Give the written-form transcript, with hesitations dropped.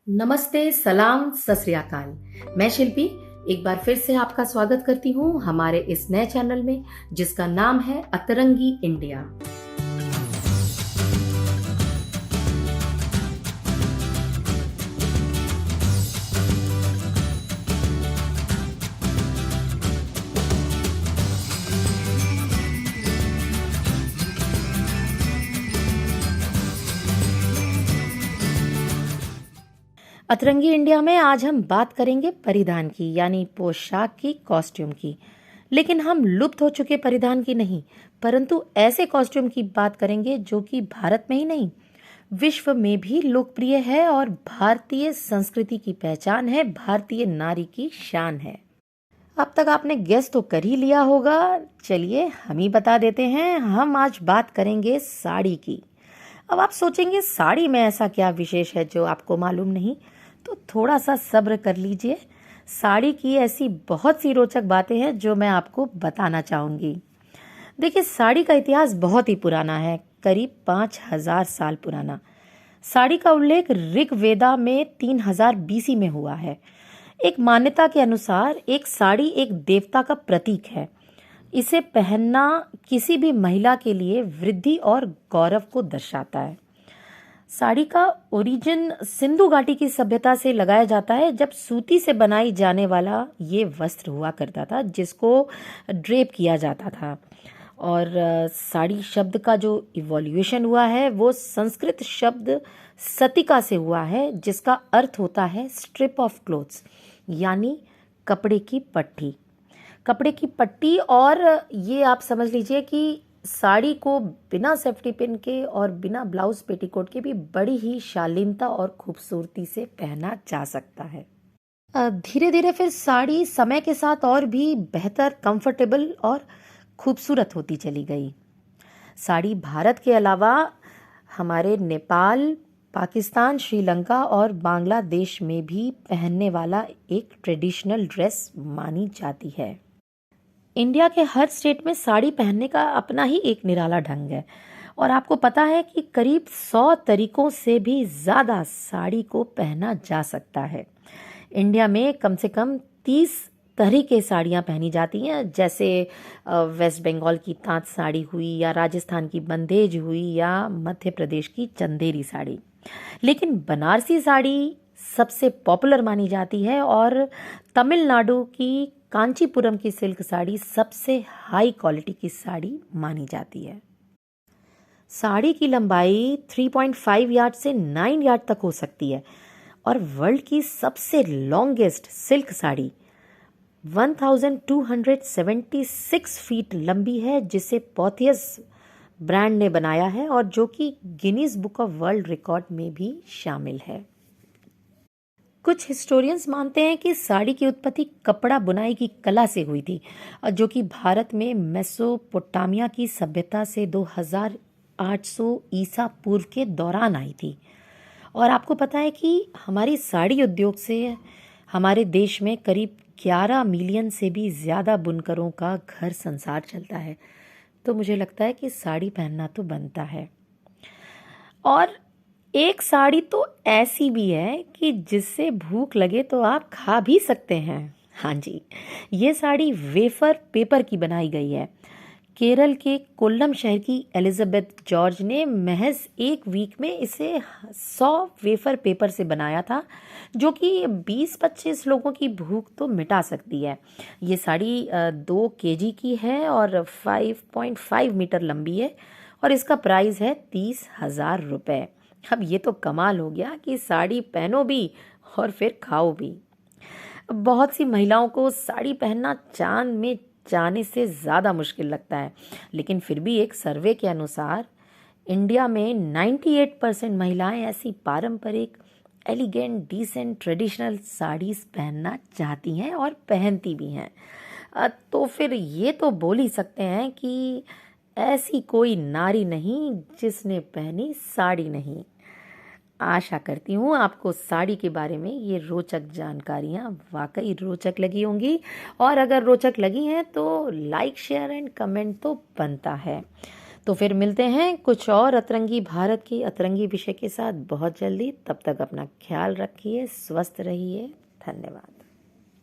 नमस्ते, सलाम, सत श्री अकाल। मैं शिल्पी एक बार फिर से आपका स्वागत करती हूँ हमारे इस नए चैनल में जिसका नाम है अतरंगी इंडिया। अतरंगी इंडिया में आज हम बात करेंगे परिधान की, यानी पोशाक की, कॉस्ट्यूम की। लेकिन हम लुप्त हो चुके परिधान की नहीं, परंतु ऐसे कॉस्ट्यूम की बात करेंगे जो कि भारत में ही नहीं, विश्व में भी लोकप्रिय है और भारतीय संस्कृति की पहचान है, भारतीय नारी की शान है। अब तक आपने गेस तो कर ही लिया होगा। चलिए हम ही बता देते हैं। हम आज बात करेंगे साड़ी की। अब आप सोचेंगे साड़ी में ऐसा क्या विशेष है जो आपको मालूम नहीं, तो थोड़ा सा सब्र कर लीजिए। साड़ी की ऐसी बहुत सी रोचक बातें हैं जो मैं आपको बताना चाहूंगी। देखिए, साड़ी का इतिहास बहुत ही पुराना है, करीब 5000 साल पुराना। साड़ी का उल्लेख ऋग्वेदा में 3000 बीसी में हुआ है। एक मान्यता के अनुसार एक साड़ी एक देवता का प्रतीक है। इसे पहनना किसी भी महिला के लिए वृद्धि और गौरव को दर्शाता है। साड़ी का ओरिजिन सिंधु घाटी की सभ्यता से लगाया जाता है, जब सूती से बनाई जाने वाला ये वस्त्र हुआ करता था जिसको ड्रेप किया जाता था। और साड़ी शब्द का जो इवोल्यूशन हुआ है वो संस्कृत शब्द सतिका से हुआ है, जिसका अर्थ होता है स्ट्रिप ऑफ क्लोथ्स, यानी कपड़े की पट्टी। कपड़े की पट्टी। और ये आप समझ लीजिए कि साड़ी को बिना सेफ्टी पिन के और बिना ब्लाउज पेटीकोट के भी बड़ी ही शालीनता और खूबसूरती से पहना जा सकता है। धीरे धीरे फिर साड़ी समय के साथ और भी बेहतर, कंफर्टेबल और खूबसूरत होती चली गई। साड़ी भारत के अलावा हमारे नेपाल, पाकिस्तान, श्रीलंका और बांग्लादेश में भी पहनने वाला एक ट्रेडिशनल ड्रेस मानी जाती है। इंडिया के हर स्टेट में साड़ी पहनने का अपना ही एक निराला ढंग है। और आपको पता है कि करीब 100 तरीकों से भी ज़्यादा साड़ी को पहना जा सकता है। इंडिया में कम से कम 30 तरह के साड़ियाँ पहनी जाती हैं, जैसे वेस्ट बंगाल की ताँत साड़ी हुई, या राजस्थान की बंदेज हुई, या मध्य प्रदेश की चंदेरी साड़ी। लेकिन बनारसी साड़ी सबसे पॉपुलर मानी जाती है और तमिलनाडु की कांचीपुरम की सिल्क साड़ी सबसे हाई क्वालिटी की साड़ी मानी जाती है। साड़ी की लंबाई 3.5 यार्ड से 9 यार्ड तक हो सकती है और वर्ल्ड की सबसे लॉन्गेस्ट सिल्क साड़ी 1276 फीट लंबी है, जिसे पोथियस ब्रांड ने बनाया है और जो कि Guinness book of world record में भी शामिल है। कुछ हिस्टोरियंस मानते हैं कि साड़ी की उत्पत्ति कपड़ा बुनाई की कला से हुई थी, जो कि भारत में मेसोपोटामिया की सभ्यता से 2800 ईसा पूर्व के दौरान आई थी। और आपको पता है कि हमारी साड़ी उद्योग से हमारे देश में करीब 11 मिलियन से भी ज़्यादा बुनकरों का घर संसार चलता है। तो मुझे लगता है कि साड़ी पहनना तो बनता है। और एक साड़ी तो ऐसी भी है कि जिससे भूख लगे तो आप खा भी सकते हैं। हाँ जी, ये साड़ी वेफर पेपर की बनाई गई है। केरल के कोल्लम शहर की एलिजाबेथ जॉर्ज ने महज एक वीक में इसे 100 वेफर पेपर से बनाया था, जो कि 20-25 लोगों की भूख तो मिटा सकती है। ये साड़ी 2 केजी की है और 5.5 मीटर लंबी है और इसका प्राइस है 30,000 रुपये। अब ये तो कमाल हो गया कि साड़ी पहनो भी और फिर खाओ भी। बहुत सी महिलाओं को साड़ी पहनना चांद में जाने से ज़्यादा मुश्किल लगता है, लेकिन फिर भी एक सर्वे के अनुसार इंडिया में 98% महिलाएं ऐसी पारंपरिक, एलिगेंट, डिसेंट, ट्रेडिशनल साड़ीज़ पहनना चाहती हैं और पहनती भी हैं। तो फिर ये तो बोल ही सकते हैं कि ऐसी कोई नारी नहीं जिसने पहनी साड़ी नहीं। आशा करती हूँ आपको साड़ी के बारे में ये रोचक जानकारियाँ वाकई रोचक लगी होंगी, और अगर रोचक लगी हैं तो लाइक, शेयर एंड कमेंट तो बनता है। तो फिर मिलते हैं कुछ और अतरंगी भारत की अतरंगी विषय के साथ बहुत जल्दी। तब तक अपना ख्याल रखिए, स्वस्थ रहिए। धन्यवाद।